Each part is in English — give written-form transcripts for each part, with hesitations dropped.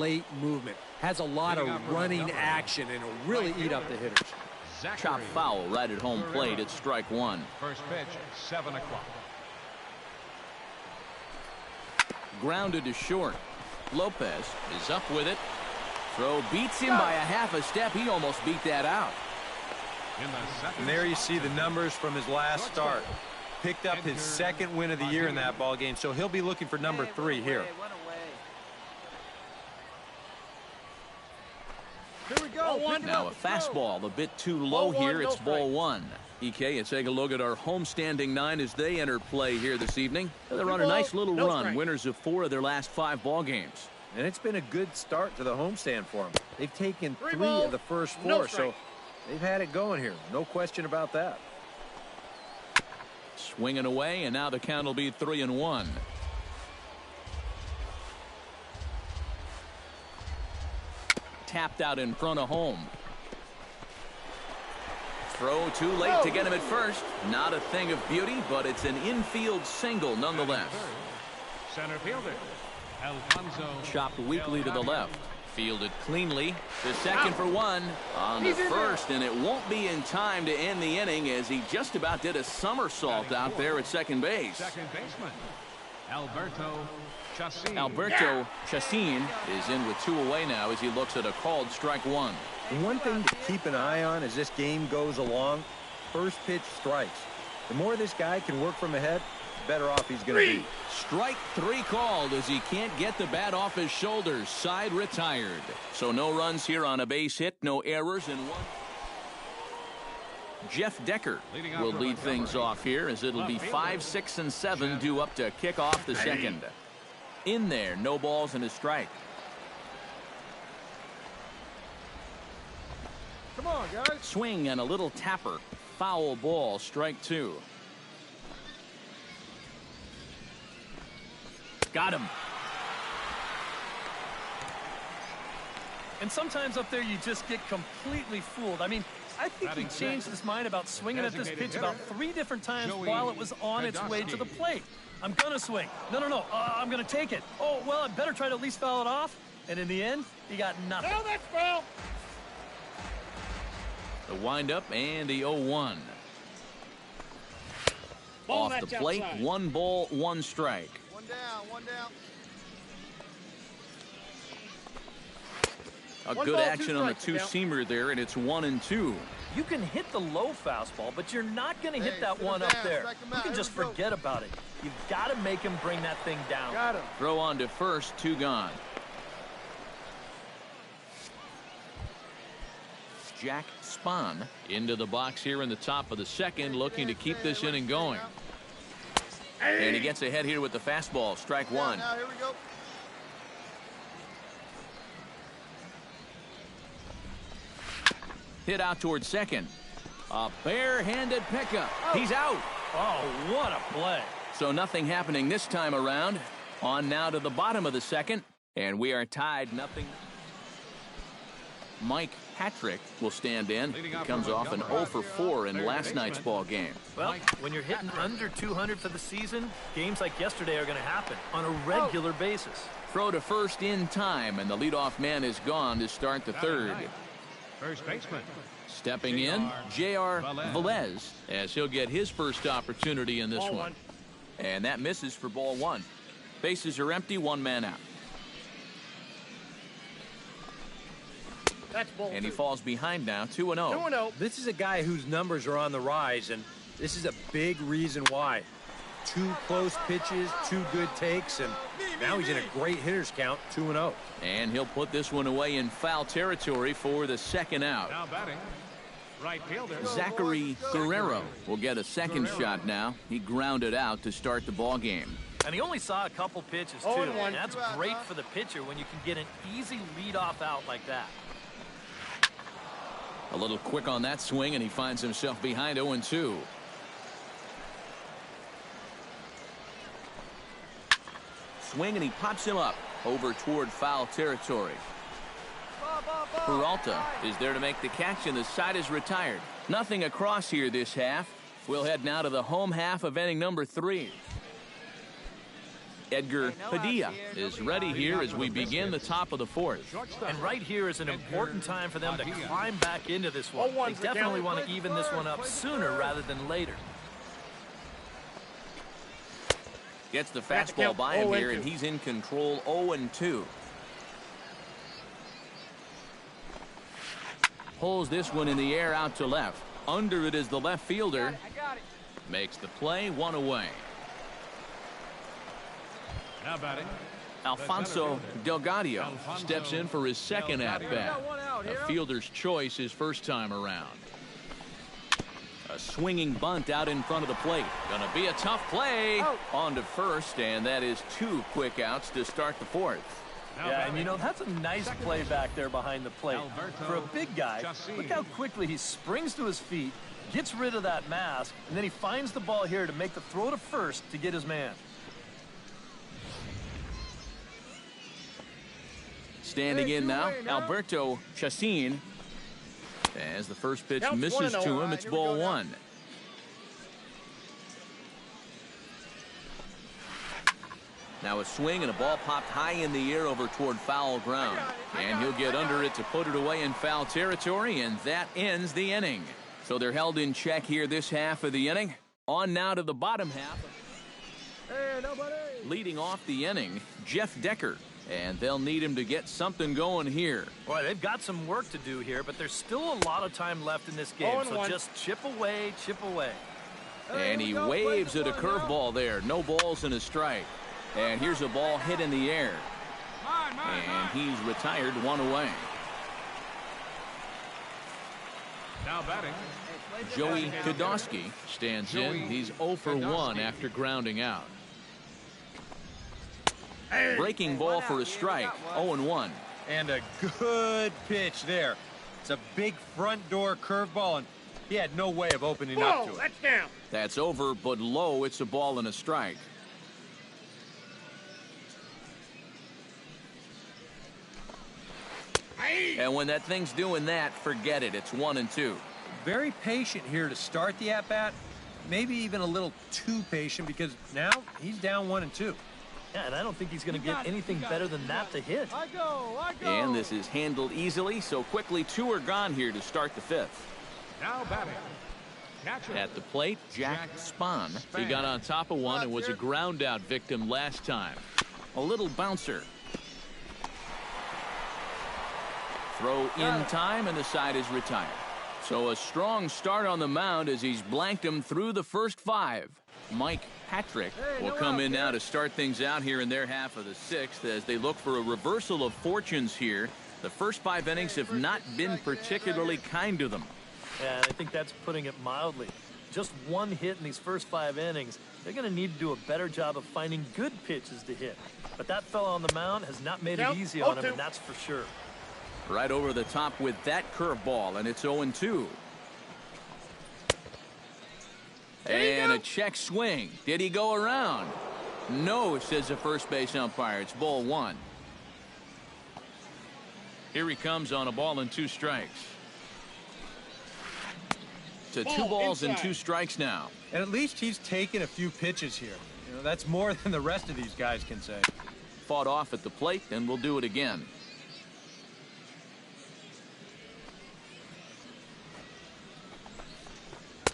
late movement. Has a lot of running action, and it'll really eat up the hitters. Chop foul right at home plate. It's strike one. First pitch, 7 o'clock. Grounded to short. Lopez is up with it. Throw beats him by a half a step. He almost beat that out. And there you see the numbers from his last start. Picked up his second win of the year in that ball game, so he'll be looking for number 3 here. Here we go. Now a fastball a bit too low here. It's ball 1. EK, let's take a look at our homestanding 9 as they enter play here this evening. They're on a nice little run, winners of 4 of their last 5 ball games. And it's been a good start to the homestand for them. They've taken 3 of the first 4, so they've had it going here. No question about that. Swinging away, and now the count will be 3-1. Tapped out in front of home. Throw too late to get him at first. Not a thing of beauty, but it's an infield single nonetheless. Center fielder, Alfonso. Chopped weakly to the left. Fielded cleanly. The second for 1 on the first, and it won't be in time to end the inning as he just about did a somersault out there at second base. Second baseman, Alberto Chacin. Alberto Chacin is in with 2 away now as he looks at a called strike 1. And one thing to keep an eye on as this game goes along, first pitch strikes. The more this guy can work from ahead, the better off he's going to be. Strike 3 called as he can't get the bat off his shoulders. Side retired. So no runs here on a base hit, no errors, and 1. Jeff Decker will lead things off here as it'll be 5, 6, and 7 due up to kick off the second. In there, no balls and a strike. Come on, guys. Swing and a little tapper. Foul ball, strike 2. Got him. And sometimes up there you just get completely fooled. I mean, I think he changed his mind about swinging at this pitch about 3 different times while it was on its way to the plate. I'm going to swing. No. I'm going to take it. Oh, well, I better try to at least foul it off. And in the end, he got nothing. No, that's foul. The windup and the 0-1. Off the plate, outside. 1 ball, 1 strike. One down. A good action on the 2-seamer there, and it's 1-2. You can hit the low fastball, but you're not going to hit that one up there. You can just forget about it. You've got to make him bring that thing down. Got him. Throw on to first, 2 gone. Jack Spahn into the box here in the top of the second, looking to keep this inning going. And he gets ahead here with the fastball, strike 1. Now, here we go. Hit out towards second. A barehanded pickup. He's out. Oh, what a play. So nothing happening this time around. On now to the bottom of the second, and we are tied 0. Mike Patrick will stand in. He comes off an 0 for 4 in last night's ball game. Well, when you're hitting under 200 for the season, games like yesterday are going to happen on a regular basis. Throw to first in time, and the leadoff man is gone to start the third. First baseman. Stepping in, J.R. Velez, as he'll get his first opportunity in this one. And that misses for ball 1. Bases are empty, 1 man out. That's ball 2. And he falls behind now, 2-0. 2-0. This is a guy whose numbers are on the rise, and this is a big reason why. 2 close pitches, 2 good takes, and now he's in a great hitter's count, 2-0. And he'll put this one away in foul territory for the second out. Now batting, right fielder Zachary Guerrero will get a second shot now. He grounded out to start the ball game. And he only saw a couple pitches, too. And that's great for the pitcher when you can get an easy leadoff out like that. A little quick on that swing, and he finds himself behind 0-2. Swing, and he pops him up over toward foul territory. Peralta is there to make the catch, and the side is retired. Nothing across here this half. We'll head now to the home half of inning number 3. Edgar Padilla is ready here as we begin the top of the fourth. And right here is an important time for them to climb back into this one. They definitely want to even this one up sooner rather than later. Gets the fastball by him here, and he's in control. 0-2. Pulls this one in the air out to left. Under it is the left fielder. Makes the play, 1 away. Now batting. Alfonso Delgado steps in for his second at-bat. A fielder's choice his first time around. A swinging bunt out in front of the plate. Gonna be a tough play. On to first, and that is 2 quick outs to start the fourth. Yeah, and you know, that's a nice play back there behind the plate. For a big guy, look how quickly he springs to his feet, gets rid of that mask, and then he finds the ball here to make the throw to first to get his man. Standing in now, Alberto Chacin. As the first pitch misses to him, it's ball 1. Now a swing and a ball popped high in the air over toward foul ground. And he'll get under it to put it away in foul territory, and that ends the inning. So they're held in check here this half of the inning. On now to the bottom half. Leading off the inning, Jeff Decker. And they'll need him to get something going here. Boy, they've got some work to do here, but there's still a lot of time left in this game. So just chip away, chip away. And he waves at a curveball there. No balls and a strike. And here's a ball hit in the air. And he's retired, 1 away. Now batting. Joey Kodosky stands in. He's 0 for 1 after grounding out. Breaking ball for a strike, 0-1. And a good pitch there. It's a big front door curveball, and he had no way of opening up to it. That's down. That's over, but low. It's a ball and a strike. And when that thing's doing that, forget it. It's 1-2. Very patient here to start the at-bat. Maybe even a little too patient, because now he's down 1-2. Yeah, and I don't think he's going to get anything better than that to hit. I go. And this is handled easily, so quickly 2 are gone here to start the 5th. Now batting. Catcher. At the plate, Jack Spahn. He got on top of one and was a ground-out victim last time. A little bouncer. Throw in time, and the side is retired. So a strong start on the mound as he's blanked him through the first 5. Mike Patrick will come in now to start things out here in their half of the 6th as they look for a reversal of fortunes here. The first 5 innings have not been particularly kind to them. Yeah, and I think that's putting it mildly. Just 1 hit in these first 5 innings. They're going to need to do a better job of finding good pitches to hit. But that fella on the mound has not made it easy on him, and that's for sure. Right over the top with that curveball, and it's 0-2. And a check swing. Did he go around? No, says the first base umpire. It's ball 1. Here he comes on a ball and 2 strikes. To 2 balls and 2 strikes now. And at least he's taken a few pitches here. You know, that's more than the rest of these guys can say. Fought off at the plate, and we'll do it again.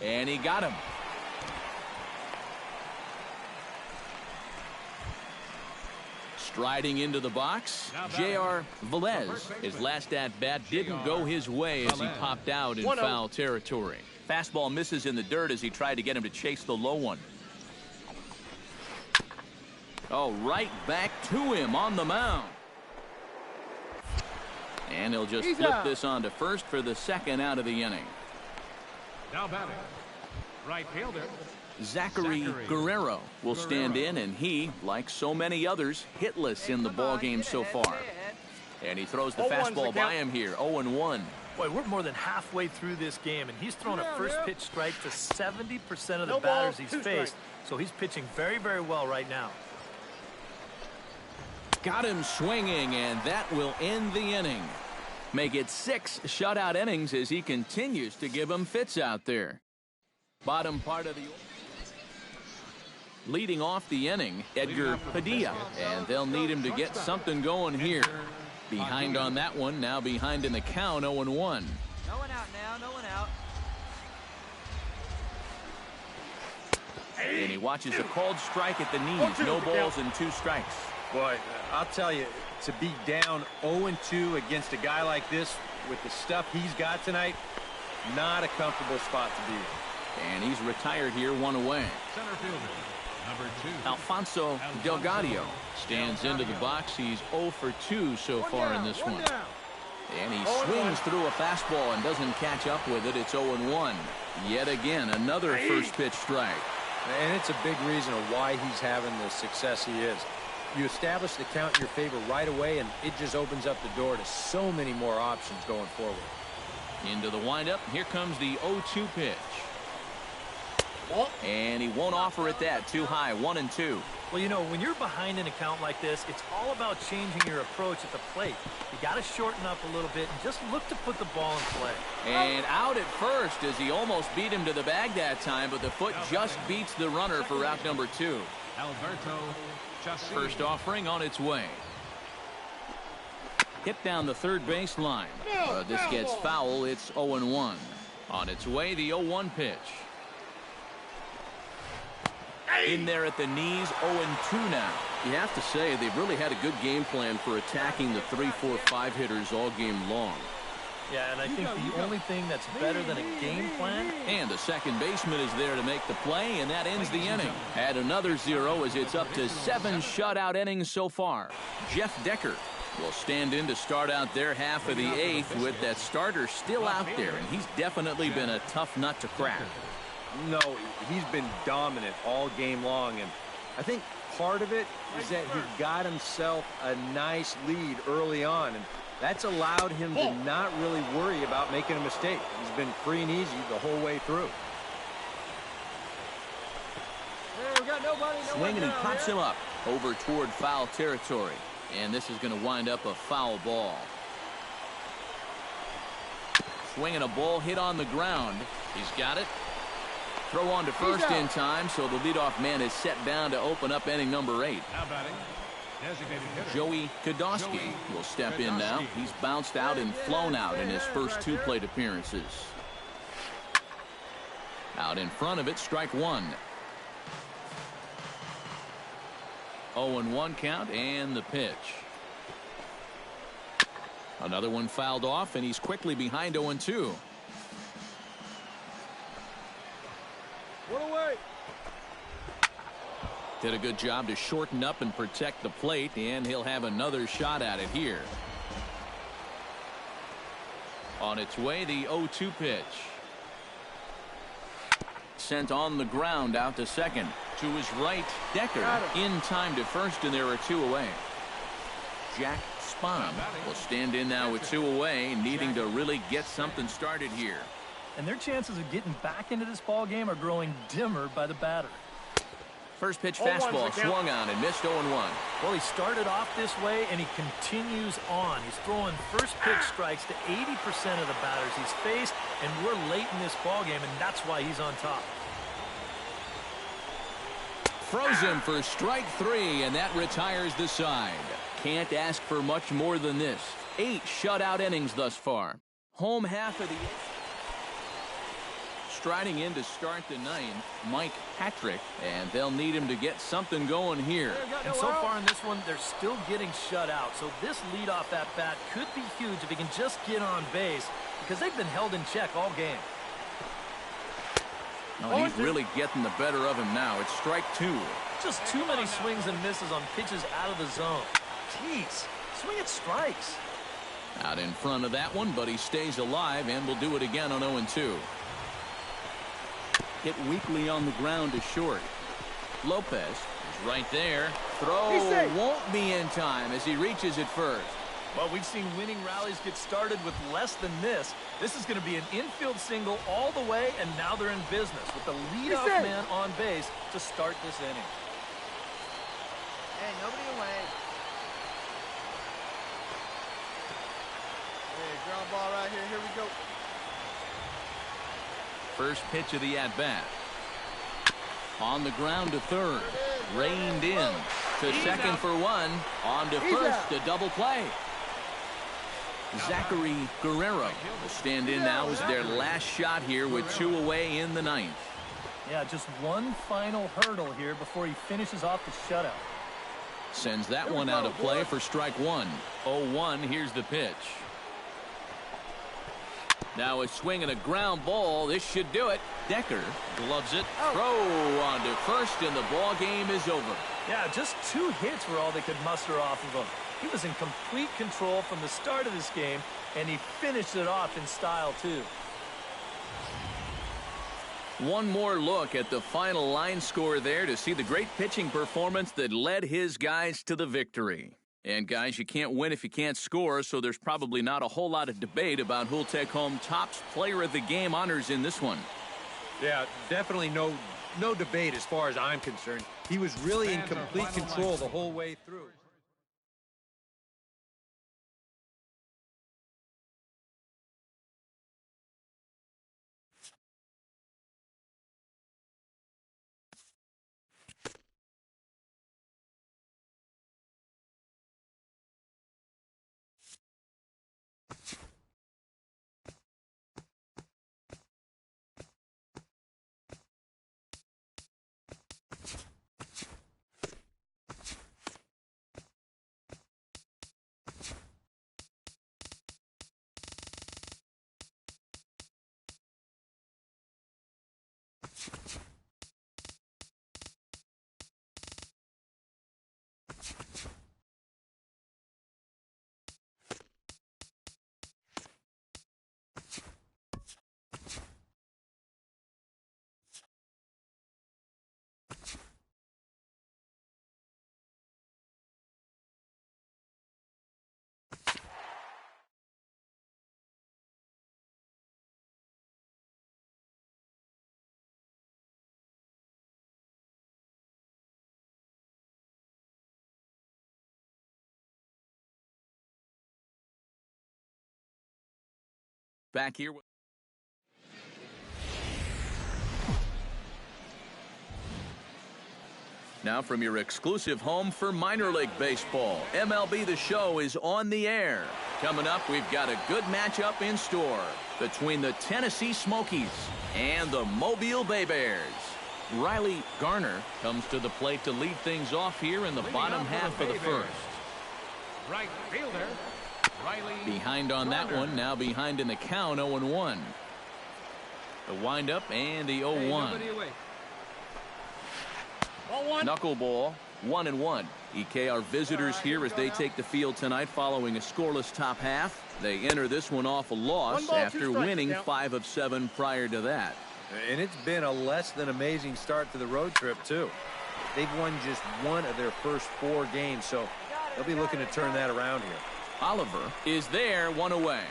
And he got him. Striding into the box, J.R. Velez. His last at-bat didn't go his way as he popped out in foul territory. Fastball misses in the dirt as he tried to get him to chase the low one. Oh, right back to him on the mound. And he'll just flip this on to first for the 2nd out of the inning. Now batting. Right fielder. Zachary Guerrero will stand in, and he, like so many others, hitless in the ballgame so far. And he throws the fastball by him here, 0-1. Boy, we're more than halfway through this game, and he's thrown a first pitch strike to 70% of the batters he's faced. So he's pitching very, very well right now. Got him swinging, and that will end the inning. Make it 6 shutout innings as he continues to give him fits out there. Bottom part of the... Leading off the inning, Edgar Padilla, and they'll need him to get something going here. Behind on that one, now behind in the count, 0-1. No one out now, no one out. And he watches a called strike at the knees. No balls and 2 strikes. Boy, I'll tell you, to be down 0-2 against a guy like this with the stuff he's got tonight, not a comfortable spot to be in. And he's retired here, 1 away. Center fielder, number 2. Alfonso Delgado stands into the box. He's 0 for 2 so far in this one. And he swings through a fastball and doesn't catch up with it. It's 0-1. Yet again, another first pitch strike. And it's a big reason of why he's having the success he is. You establish the count in your favor right away, and it just opens up the door to so many more options going forward. Into the windup. Here comes the 0-2 pitch. And he won't offer it that. Too high. 1-2. Well, you know, when you're behind in a count like this, it's all about changing your approach at the plate. You got to shorten up a little bit and just look to put the ball in play. And out at first as he almost beat him to the bag that time, but the foot just beats the runner for route number 2. Alberto Chassis. First offering on its way. Hit down the third base line. This gets foul. It's 0-1. On its way, the 0-1 pitch. In there at the knees, 0-2 now. You have to say they've really had a good game plan for attacking the 3, 4, 5 hitters all game long. Yeah, and I think the only thing that's better than a game plan. And the second baseman is there to make the play, and that ends the inning. Add another 0 as it's up to 7 shutout innings so far. Jeff Decker will stand in to start out their half of the 8th with that starter still out there, and he's definitely been a tough nut to crack. No, he's been dominant all game long, and I think part of it is that he got himself a nice lead early on, and that's allowed him to not really worry about making a mistake. He's been free and easy the whole way through. Swinging and pops him up over toward foul territory, and this is going to wind up a foul ball. Swinging a ball hit on the ground. He's got it. Throw on to first in time, so the leadoff man is set down to open up inning number 8. Now batting, designated hitter. Joey Kodosky will step in now. He's bounced out and flown out in his first 2 plate appearances. Out in front of it, strike 1. 0-1 count and the pitch. Another one fouled off, and he's quickly behind 0-2. Did a good job to shorten up and protect the plate, and he'll have another shot at it here. On its way, the 0-2 pitch. Sent on the ground out to second. To his right, Decker in time to first, and there are 2 away. Jack Spahn will stand in now with 2 away, needing to really get something started here. And their chances of getting back into this ball game are growing dimmer by the batter. First pitch fastball swung on and missed 0-1. Well, he started off this way, and he continues on. He's throwing first pitch strikes to 80% of the batters he's faced, and we're late in this ball game, and that's why he's on top. Throws him for strike 3, and that retires the side. Can't ask for much more than this. 8 shutout innings thus far. Home half of the 8th. Striding in to start the 9th, Mike Patrick, and they'll need him to get something going here. And so far in this one, they're still getting shut out. So this leadoff at bat could be huge if he can just get on base, because they've been held in check all game. Oh, he's really getting the better of him now. It's strike 2. Just too many swings and misses on pitches out of the zone. Jeez, swing at strikes. Out in front of that one, but he stays alive and will do it again on 0-2. Hit weakly on the ground to short. Lopez is right there. Throw won't be in time as he reaches it first. Well, we've seen winning rallies get started with less than this. This is going to be an infield single all the way, and now they're in business with the leadoff man on base to start this inning. Hey, nobody away. Hey, ground ball right here. Here we go. First pitch of the at-bat. On the ground to third. Reined in. To second for one. On to first. A double play. Zachary Guerrero will stand in now as their last shot here with 2 away in the 9th. Yeah, just one final hurdle here before he finishes off the shutout. Sends that one out of play for strike one. 0-1. Here's the pitch. Now a swing and a ground ball. This should do it. Decker gloves it. Throw on to first, and the ball game is over. Yeah, just 2 hits were all they could muster off of him. He was in complete control from the start of this game, and he finished it off in style, too. One more look at the final line score there to see the great pitching performance that led his guys to the victory. And, guys, you can't win if you can't score, so there's probably not a whole lot of debate about who'll take home Topps Player of the Game honors in this one. Yeah, definitely no debate as far as I'm concerned. He was really in complete control the whole way through. Back here. Now from your exclusive home for minor league baseball, MLB The Show is on the air. Coming up, we've got a good matchup in store between the Tennessee Smokies and the Mobile Bay Bears. Riley Garner comes to the plate to lead things off here in the bottom half of the first. Right fielder. Riley Behind on that one, now behind in the count, 0-1. The windup and the 0-1. Knuckleball, 1-1. EK, our visitors here as they take the field tonight following a scoreless top half. They enter this one off a loss after winning 5 of 7 prior to that. And it's been a less than amazing start to the road trip, too. They've won just 1 of their first 4 games, so they'll be looking to turn that around here. Oliver is there, 1 away.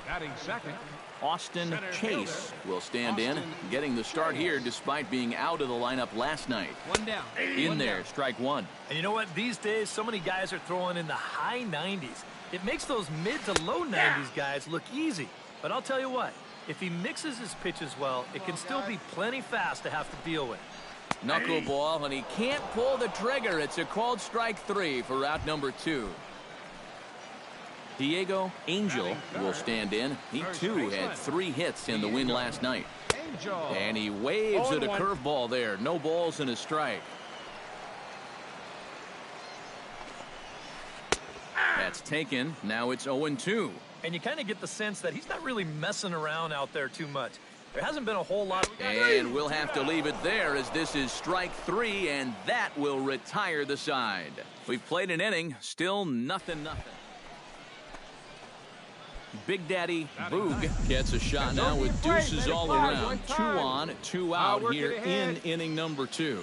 batting second. Austin Chase will stand in, getting the start here despite being out of the lineup last night. 1 down. In there, strike 1. And you know what? These days, so many guys are throwing in the high 90s. It makes those mid to low 90s guys look easy. But I'll tell you what, if he mixes his pitches well, it can still be plenty fast to have to deal with. Knuckleball, and he can't pull the trigger. It's a called strike 3 for out number 2. Diego Angel will stand in. He, too, had 3 hits in the win last night. And he waves at a curveball there. No balls and a strike. That's taken. Now it's 0-2. And you kind of get the sense that he's not really messing around out there too much. There hasn't been a whole lot. And we'll have to leave it there as this is strike 3, and that will retire the side. We've played an inning, still nothing. Big Daddy Boog gets a shot now with deuces all around. 2 on, 2 out here in inning number 2.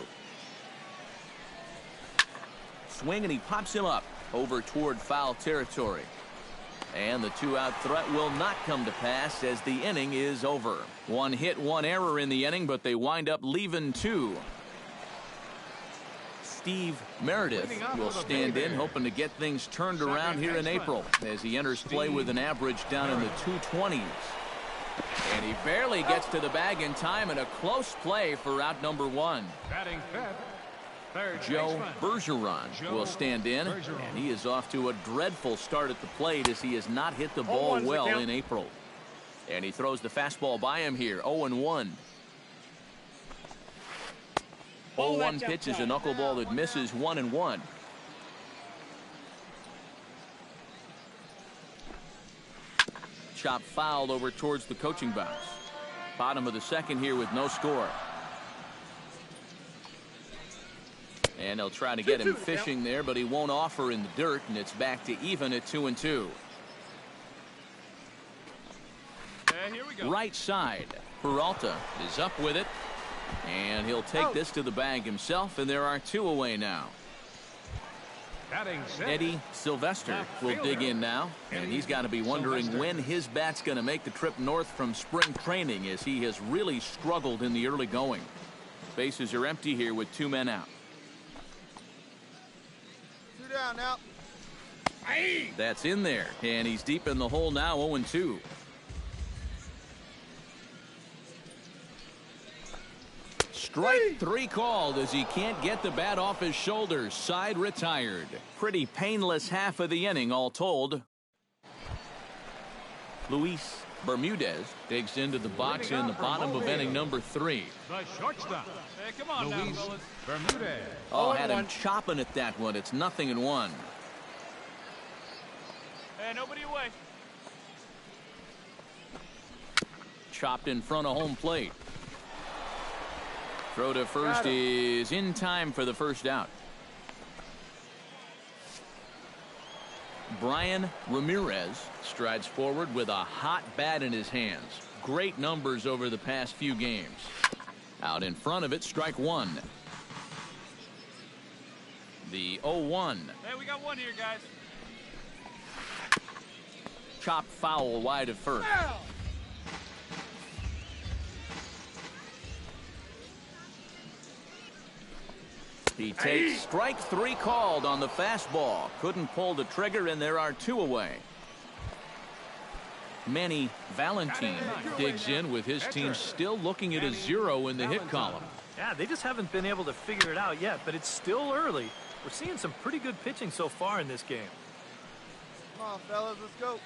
Swing, and he pops him up over toward foul territory. And the 2-out threat will not come to pass as the inning is over. 1 hit, 1 error in the inning, but they wind up leaving 2. Steve Meredith will stand in, hoping to get things turned around here in April as he enters play with an average down in the 220s. And he barely gets to the bag in time, and a close play for out number 1. Batting fifth, third Joe baseman. Bergeron will stand in, and he is off to a dreadful start at the plate as he has not hit the ball well in April. And he throws the fastball by him here, 0-1. 0-1 pitch is a knuckleball that misses 1-1. Chop fouled over towards the coaching box. Bottom of the second here with no score. And they'll try to get him fishing there, but he won't offer in the dirt, and it's back to even at 2-2. Here we go. Right side, Peralta is up with it, and he'll take this to the bag himself, and there are 2 away now. Batting sixth, Eddie Sylvester will dig in now, and he's got to be wondering when his bat's going to make the trip north from spring training, as he has really struggled in the early going. Bases are empty here with 2 men out. 2 down now. That's in there, and he's deep in the hole now, 0-2. Strike 3 called as he can't get the bat off his shoulders. Side retired. Pretty painless half of the inning all told. Luis Bermudez digs into the box in the bottom of inning number 3. the shortstop. Hey, come on now, fellas. Bermudez. Oh, had him chopping at that one. It's 0-1. Hey, nobody away. Chopped in front of home plate. Throw to first is in time for the first out. Brian Ramirez strides forward with a hot bat in his hands. Great numbers over the past few games. Out in front of it, strike 1. The 0-1. Hey, we got 1 here, guys. Chopped foul wide of first. He takes strike 3 called on the fastball. Couldn't pull the trigger, and there are 2 away. Manny Valentine digs in with his team still looking at a 0 in the hit column. Yeah, they just haven't been able to figure it out yet, but it's still early. We're seeing some pretty good pitching so far in this game. Come on, fellas, let's go.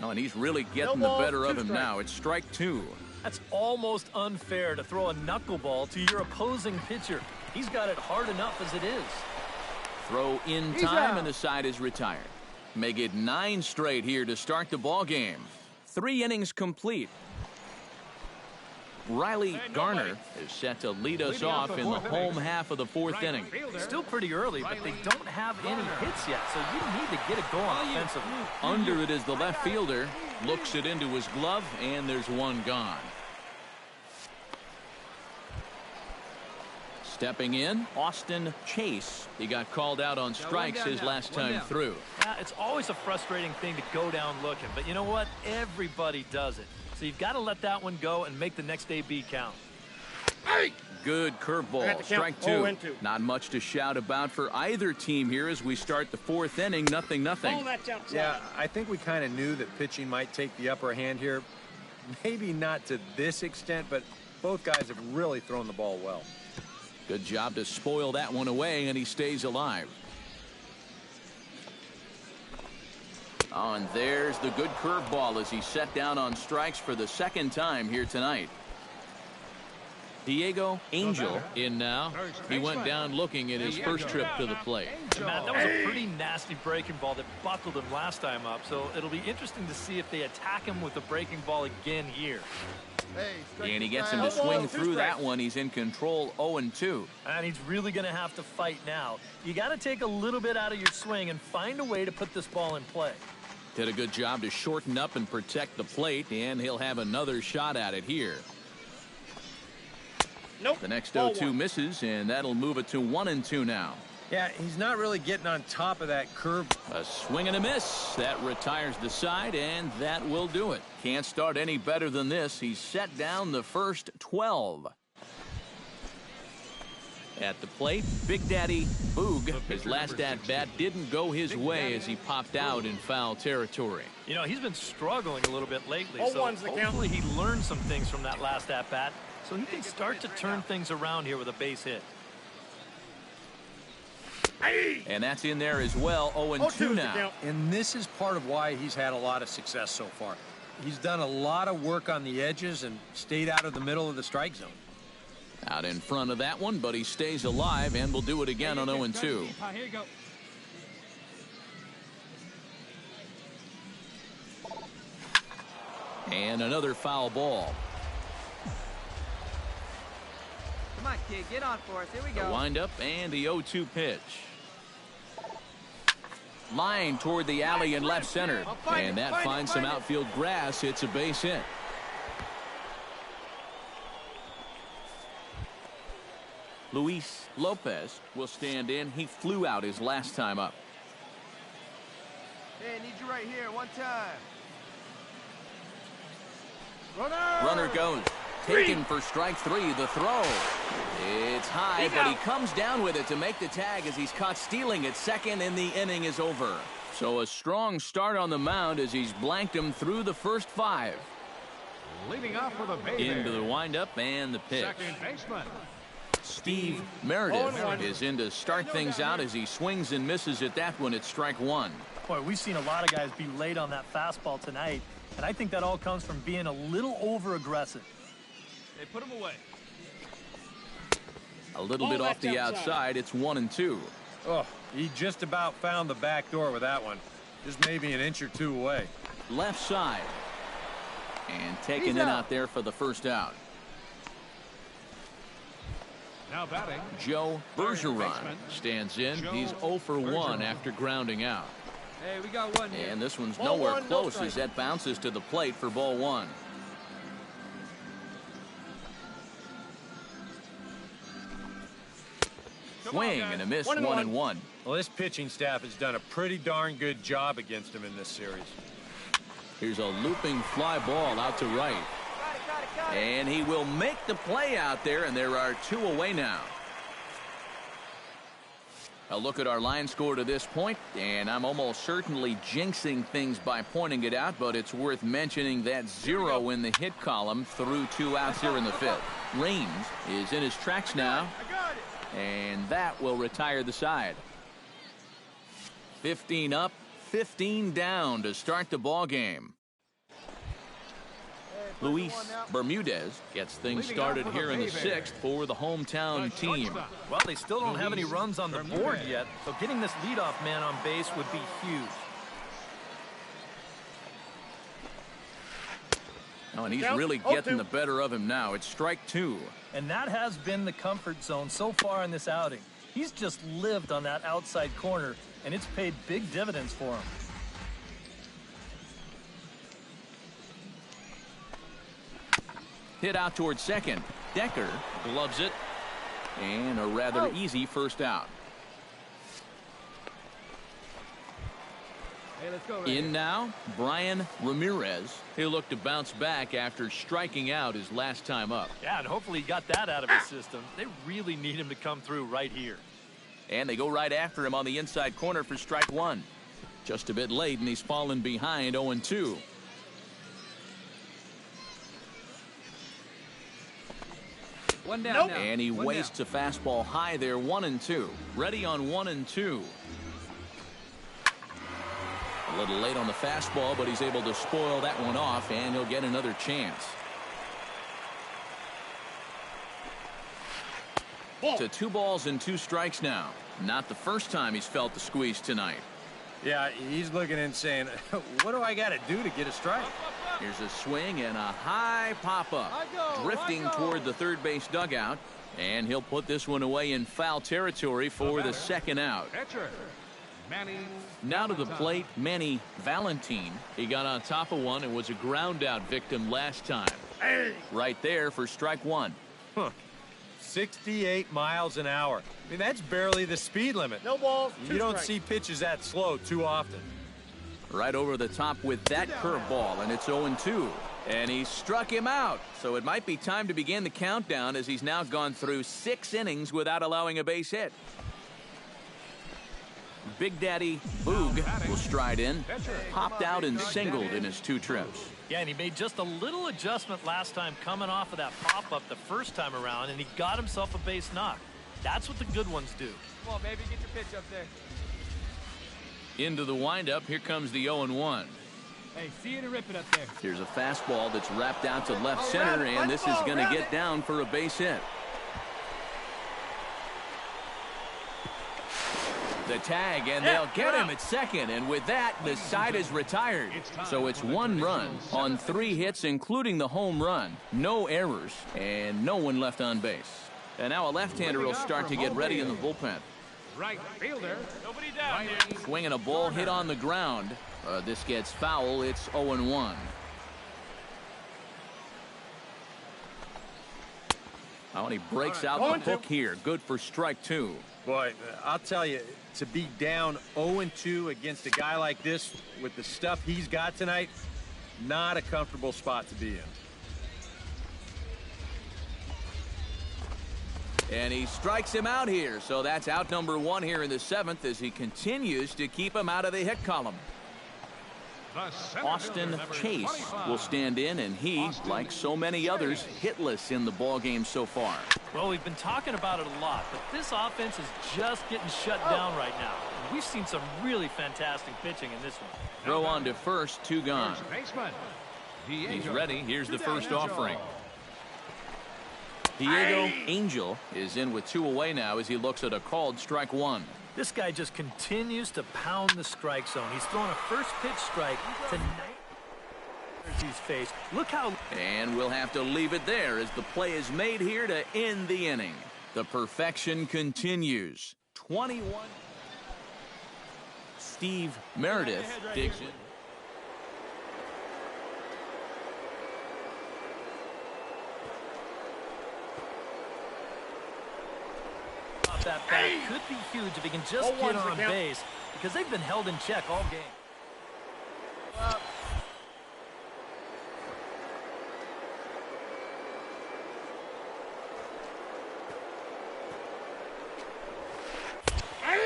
Oh, and he's really getting the better of him now. It's strike 2. That's almost unfair to throw a knuckleball to your opposing pitcher. He's got it hard enough as it is. Throw in time, and the side is retired. Make it 9 straight here to start the ball game. 3 innings complete. Riley Garner is set to lead us off in the home half of the 4th inning. Still pretty early, but they don't have any hits yet, so you need to get it going offensively. Under it is the left fielder. Looks it into his glove, and there's 1 gone. Stepping in, Austin Chase. He got called out on strikes his last time through. Yeah, it's always a frustrating thing to go down looking, but you know what? Everybody does it. So you've got to let that one go and make the next AB count. Good curveball. Strike 2. Not much to shout about for either team here as we start the 4th inning. 0-0. Yeah, I think we kind of knew that pitching might take the upper hand here. Maybe not to this extent, but both guys have really thrown the ball well. Good job to spoil that one away, and he stays alive. Oh, and there's the good curveball as he's set down on strikes for the 2nd time here tonight. Diego Angel in now. He went down looking at his first trip to the plate. Matt, that was a pretty nasty breaking ball that buckled him last time up, so it'll be interesting to see if they attack him with the breaking ball again here. And he gets him to swing through that one. He's in control, 0-2. And he's really going to have to fight now. You got to take a little bit out of your swing and find a way to put this ball in play. Did a good job to shorten up and protect the plate, and he'll have another shot at it here. Nope. The next 0-2 misses, and that'll move it to 1-2 now. Yeah, he's not really getting on top of that curve. A swing and a miss. That retires the side, and that will do it. Can't start any better than this. He's set down the first 12. At the plate, Big Daddy Boog. His last at-bat didn't go his way as he popped out in foul territory. You know, he's been struggling a little bit lately, so hopefully he learned some things from that last at-bat so he can start to turn things around here with a base hit. And that's in there as well. 0-2 now. And this is part of why he's had a lot of success so far. He's done a lot of work on the edges and stayed out of the middle of the strike zone. Out in front of that one, but he stays alive and will do it again on 0-2. Here you go. And another foul ball. Come on, kid, get on for us. Here we The go. windup and the 0-2 pitch. Line toward the alley in left center. And that finds some outfield grass. It's a base hit. Luis Lopez will stand in. He flew out his last time up. Hey, I need you right here, one time. Runner goes. Taken for strike 3. The throw. It's high, but he comes down with it to make the tag as he's caught stealing at second, and the inning is over. So a strong start on the mound as he's blanked him through the first 5. Leading off for the Bay Into Bears. the windup and the pitch. Second baseman. Steve Meredith is in to start things out as he swings and misses at that one at strike 1. Boy, we've seen a lot of guys be late on that fastball tonight, and I think that all comes from being a little over-aggressive. They put him away. A little bit off the outside. It's 1-2. Oh, he just about found the back door with that one. Just maybe an inch or two away. Left side. And taken in out there for the first out. Now batting. Joe Bergeron stands in. He's 0 for 1 after grounding out. Hey, we got one here. And this one's nowhere close as that bounces to the plate for ball 1. Swing and a miss, 1-1. Well, this pitching staff has done a pretty darn good job against him in this series. Here's a looping fly ball out to right. Got it. And he will make the play out there, and there are 2 away now. A look at our line score to this point, and I'm almost certainly jinxing things by pointing it out, but it's worth mentioning that 0 in the hit column through 2 outs here in the 5th. Raines is in his tracks now, and that will retire the side. 15 up, 15 down to start the ball game. Luis Bermudez gets things started here in the 6th for the hometown team. Well, they still don't have any runs on the board yet, so getting this leadoff man on base would be huge. Oh, and he's really getting the better of him now. It's strike 2. And that has been the comfort zone so far in this outing. He's just lived on that outside corner, and it's paid big dividends for him. Hit out towards second. Decker gloves it. And a rather easy first out. Hey, let's go. In now, Brian Ramirez. He'll look to bounce back after striking out his last time up. Yeah, and hopefully he got that out of his system. They really need him to come through right here. And they go right after him on the inside corner for strike 1. Just a bit late, and he's fallen behind 0-2. One down now. And he wastes a fastball high there, 1-2. Ready on 1-2. A little late on the fastball, but he's able to spoil that one off, and he'll get another chance. To 2 balls and 2 strikes now. Not the first time he's felt the squeeze tonight. Yeah, he's looking and saying, what do I got to do to get a strike? Here's a swing and a high pop-up. Drifting toward the third base dugout. And he'll put this one away in foul territory for the second out. Catcher. Manny. Now to the plate, Manny Valentine. He got on top of one and was a ground out victim last time. Right there for strike 1. 68 miles an hour. I mean, that's barely the speed limit. No balls. You don't see pitches that slow too often. Right over the top with that curveball, and it's 0-2. And he struck him out. So it might be time to begin the countdown as he's now gone through 6 innings without allowing a base hit. Big Daddy Boog will stride in. Popped out and singled in his 2 trips. Yeah, and he made just a little adjustment last time coming off of that pop-up the first time around, and he got himself a base knock. That's what the good ones do. Come on, baby, get your pitch up there. Into the windup, here comes the 0-1. Hey, see it and rip it up there. Here's a fastball that's wrapped out to left center, and this is going to get down for a base hit. The tag, and they'll get him at second, and with that, the side is retired. So it's 1 run on 3 hits, including the home run. No errors, and no one left on base. And now a left-hander will start to get ready in the bullpen. Right fielder. Nobody down here. Swinging a ball hit on the ground. This gets foul. It's 0-1. Oh, and he breaks out the hook here. Good for strike 2. Boy, I'll tell you, to be down 0-2 against a guy like this with the stuff he's got tonight, not a comfortable spot to be in. And he strikes him out here. So that's out number 1 here in the 7th as he continues to keep him out of the hit column. Austin Chase will stand in, and he, like so many others, hitless in the ballgame so far. Well, we've been talking about it a lot, but this offense is just getting shut down right now. And we've seen some really fantastic pitching in this one. Throw on to first, 2 gone. He's ready. Here's the first offering. Diego Angel is in with 2 away now as he looks at a called strike 1. This guy just continues to pound the strike zone. He's thrown a first pitch strike to he's faced. Look how. And we'll have to leave it there as the play is made here to end the inning. The perfection continues. 21. Steve Meredith digs in. That bat could be huge if he can just get on base, because they've been held in check all game.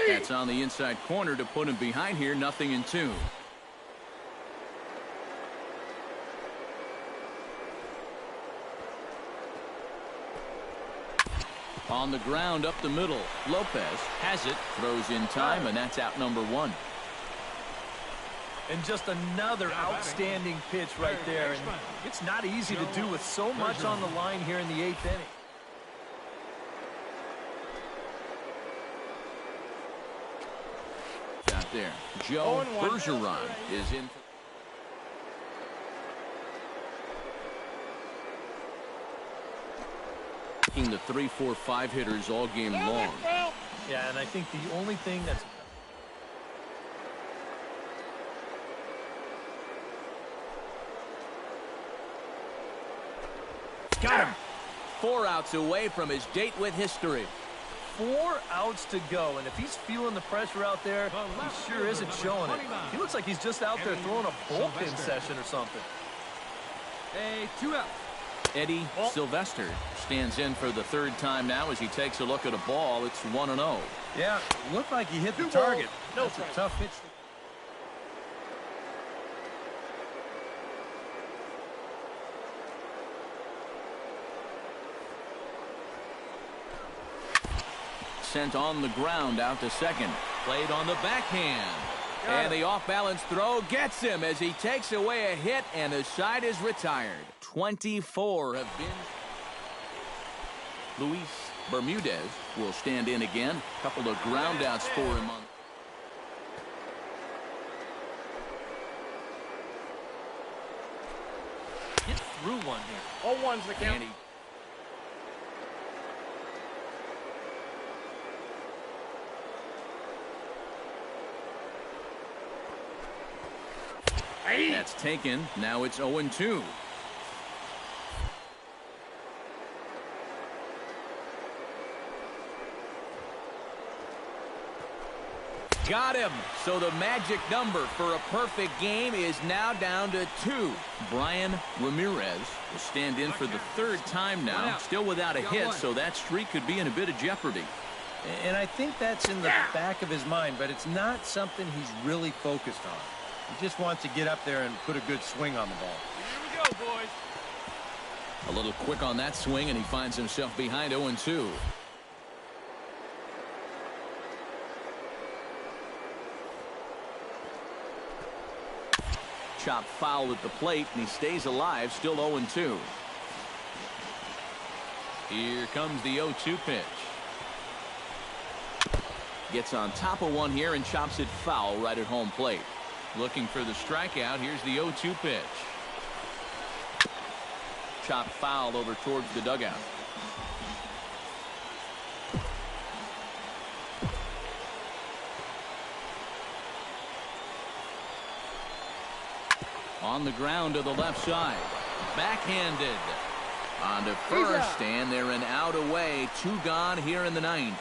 That's on the inside corner to put him behind here. 0-2. On the ground up the middle. Lopez has it, throws in time, and that's out number 1. And just another outstanding pitch right there. And it's not easy to do with so much on the line here in the 8th inning. Out there. Joe Bergeron is in. The 3-4-5 hitters all game long. Yeah, and I think the only thing that's got him. 4 outs away from his date with history. 4 outs to go, and if he's feeling the pressure out there, he sure isn't showing it. He looks like he's just out there throwing a bullpen session or something. Hey, 2 outs. Eddie Sylvester stands in for the 3rd time now as he takes a look at a ball. It's 1-0. Yeah, looked like he hit the target. That's a tough pitch. Sent on the ground out to second. Played on the backhand. And the off-balance throw gets him as he takes away a hit, and the side is retired. 24 have been. Luis Bermudez will stand in again. Couple of ground outs for him on. Get through one here. 0-1's the count. That's taken. Now it's 0-2. Got him. So the magic number for a perfect game is now down to 2. Brian Ramirez will stand in for the 3rd time now. Still without a hit, so that streak could be in a bit of jeopardy. And I think that's in the back of his mind, but it's not something he's really focused on. He just wants to get up there and put a good swing on the ball. Here we go, boys. A little quick on that swing, and he finds himself behind 0-2. Chop foul at the plate, and he stays alive, still 0-2. Here comes the 0-2 pitch. Gets on top of one here and chops it foul right at home plate. Looking for the strikeout. Here's the 0-2 pitch. Chop foul over towards the dugout. On the ground to the left side. Backhanded. On to first, and they're an out away. 2 gone here in the 9th.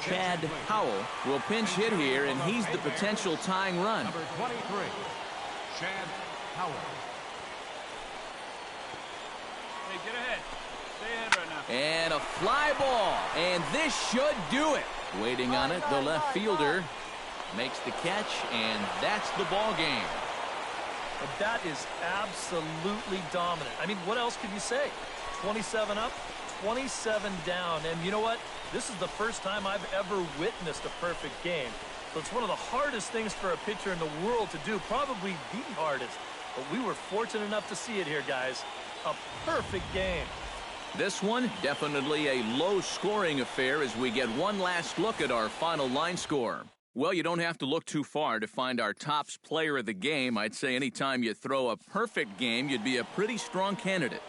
Chad Howell will pinch hit here, and he's the potential tying run. Number 23, Chad Howell. Hey, get ahead. Stay ahead right now. And a fly ball, and this should do it. Waiting on it, the left fielder makes the catch, and that's the ball game. And that is absolutely dominant. I mean, what else could you say? 27 up, 27 down, and you know what? This is the first time I've ever witnessed a perfect game. So it's one of the hardest things for a pitcher in the world to do, probably the hardest. But we were fortunate enough to see it here, guys. A perfect game. This one, definitely a low-scoring affair as we get one last look at our final line score. Well, you don't have to look too far to find our tops player of the game. I'd say anytime you throw a perfect game, you'd be a pretty strong candidate.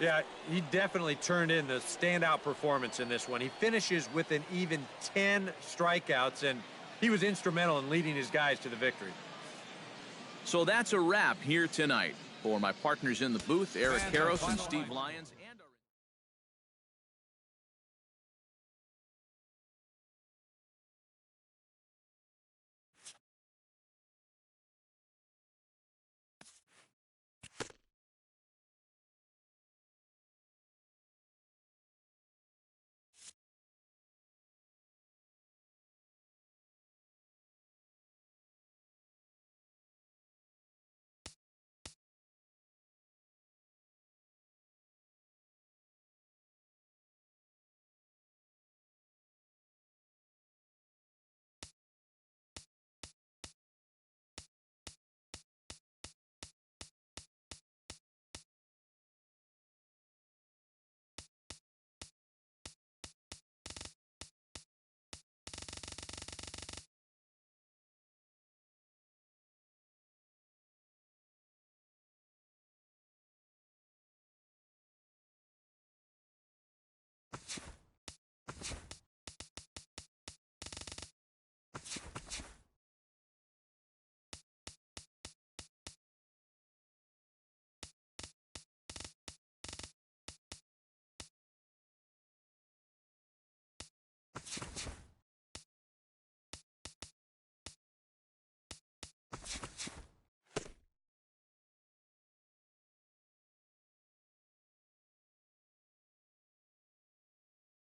Yeah, he definitely turned in the standout performance in this one. He finishes with an even 10 strikeouts, and he was instrumental in leading his guys to the victory. So that's a wrap here tonight. For my partners in the booth, Eric Karros and Steve Lyons. And